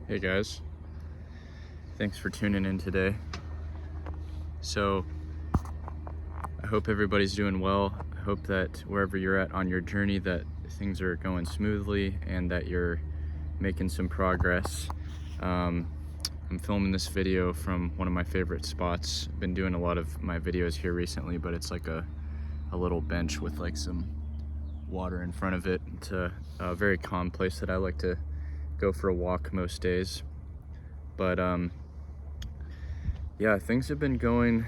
Hey guys, thanks for tuning in today. So I hope everybody's doing well. I hope that wherever you're at on your journey that things are going smoothly and that you're making some progress. I'm filming this video from one of my favorite spots. I've been doing a lot of my videos here recently, but it's like a little bench with like some water in front of it. It's a very calm place that I like to go for a walk most days. But yeah, things have been going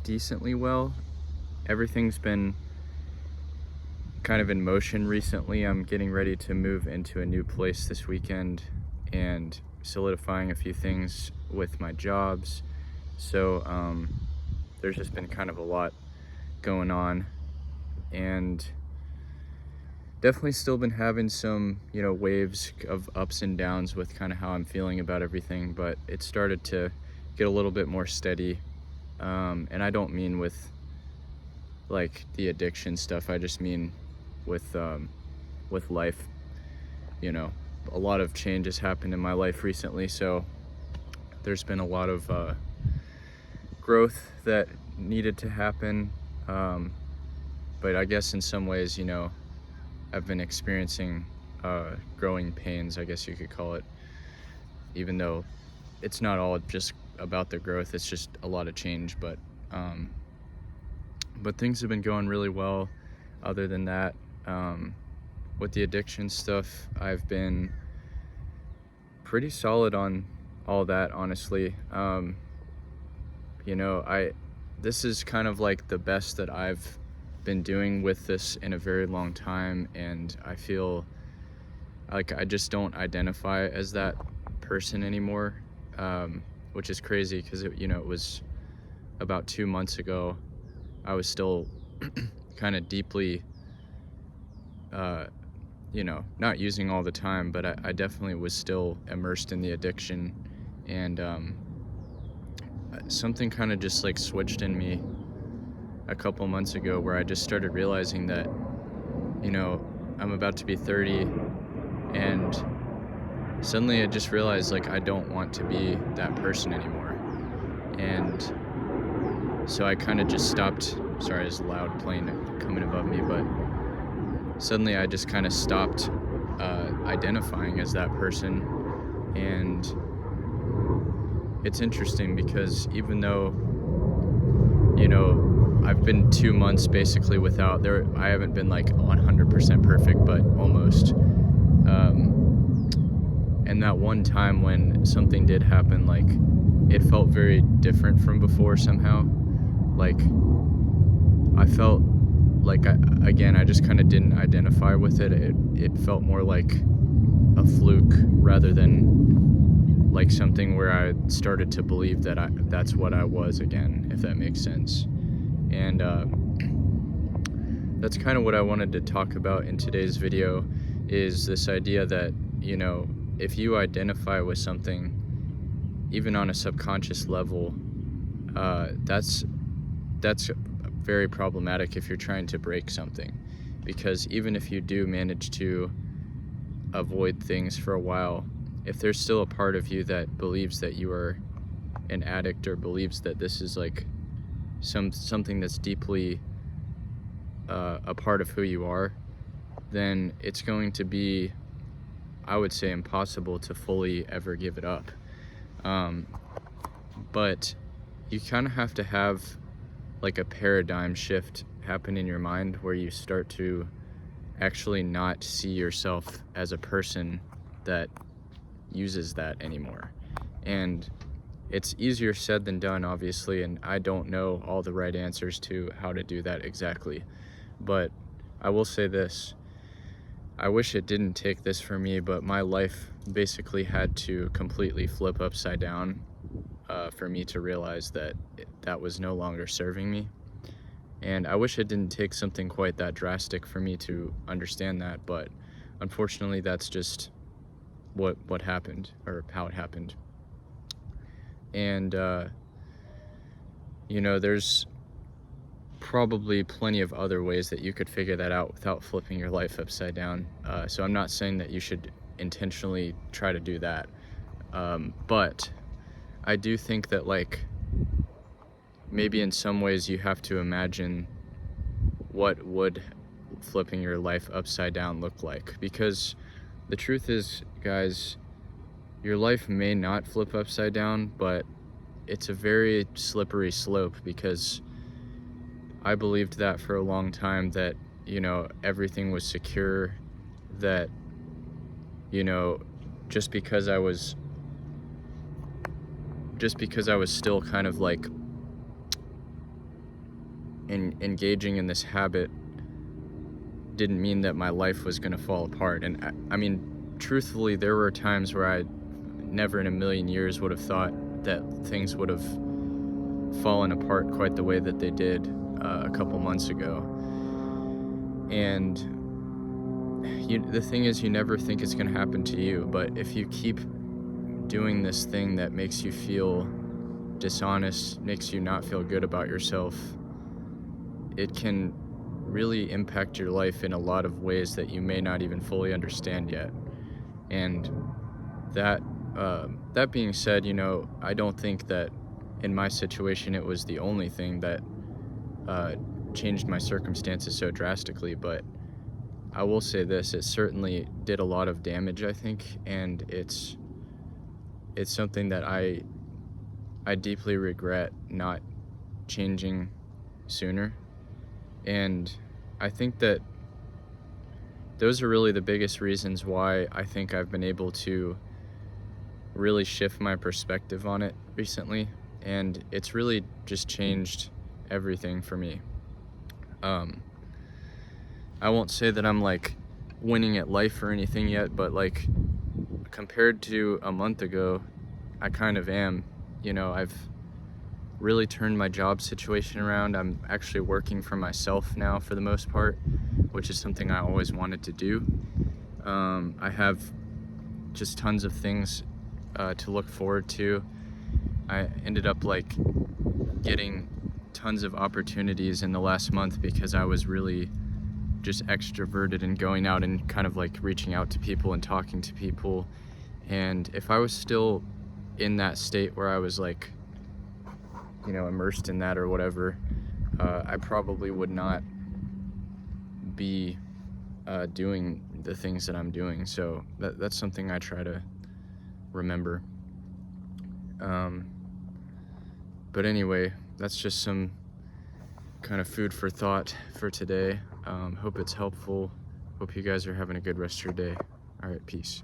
decently well. Everything's been kind of in motion recently. I'm getting ready to move into a new place this weekend and solidifying a few things with my jobs. So there's just been kind of a lot going on, and definitely still been having some, waves of ups and downs with kind of how I'm feeling about everything, but it started to get a little bit more steady. And I don't mean with like the addiction stuff. I just mean with life. A lot of changes happened in my life recently, so there's been a lot of growth that needed to happen. But I guess in some ways, I've been experiencing growing pains, I guess you could call it, even though it's not all just about the growth. It's just a lot of change, but things have been going really well. Other than that, with the addiction stuff, I've been pretty solid on all that, honestly. This is kind of like the best that I've been doing with this in a very long time, and I feel like I just don't identify as that person anymore, which is crazy because it was about 2 months ago. I was still kind of deeply not using all the time, but I definitely was still immersed in the addiction, and something kind of just like switched in me a couple months ago where I just started realizing that I'm about to be 30, and suddenly I just realized like I don't want to be that person anymore. And so I kind of just stopped. Sorry, there's a loud plane coming above me, but suddenly I just kind of stopped identifying as that person. And it's interesting because even though I've been 2 months basically without I haven't been like 100% perfect, but almost. And that one time when something did happen, like it felt very different from before somehow. Like I felt like I just kind of didn't identify with it. It felt more like a fluke rather than like something where I started to believe that that's what I was again, if that makes sense. And that's kind of what I wanted to talk about in today's video, is this idea that, if you identify with something, even on a subconscious level, that's very problematic if you're trying to break something. Because even if you do manage to avoid things for a while, if there's still a part of you that believes that you are an addict, or believes that this is like something that's deeply a part of who you are, then it's going to be, I would say, impossible to fully ever give it up. But you kind of have to have like a paradigm shift happen in your mind where you start to actually not see yourself as a person that uses that anymore. And it's easier said than done, obviously, and I don't know all the right answers to how to do that exactly. But I will say this: I wish it didn't take this for me, but my life basically had to completely flip upside down for me to realize that that was no longer serving me. And I wish it didn't take something quite that drastic for me to understand that, but unfortunately that's just what happened, or how it happened. And there's probably plenty of other ways that you could figure that out without flipping your life upside down. So I'm not saying that you should intentionally try to do that. But I do think that, like, maybe in some ways you have to imagine what would flipping your life upside down look like. Because the truth is, guys, your life may not flip upside down, but it's a very slippery slope, because I believed that for a long time, that, you know, everything was secure, that, you know, just because I was still kind of like engaging in this habit didn't mean that my life was going to fall apart. And I mean, truthfully, there were times where I never in a million years would have thought that things would have fallen apart quite the way that they did a couple months ago. And the thing is, you never think it's going to happen to you, but if you keep doing this thing that makes you feel dishonest, makes you not feel good about yourself, it can really impact your life in a lot of ways that you may not even fully understand yet. And that being said, you know, I don't think that in my situation it was the only thing that changed my circumstances so drastically, but I will say this: it certainly did a lot of damage, I think, and it's something that I deeply regret not changing sooner. And I think that those are really the biggest reasons why I think I've been able to really shift my perspective on it recently, and it's really just changed everything for me. I won't say that I'm like winning at life or anything yet, but like compared to a month ago, I kind of am. You know, I've really turned my job situation around. I'm actually working for myself now for the most part, which is something I always wanted to do. I have just tons of things to look forward to. I ended up like getting tons of opportunities in the last month because I was really just extroverted and going out and kind of like reaching out to people and talking to people. And if I was still in that state where I was like, you know, immersed in that or whatever, I probably would not be doing the things that I'm doing. So that's something I try to remember. But anyway, that's just some kind of food for thought for today. Hope it's helpful. Hope you guys are having a good rest of your day. All right, peace.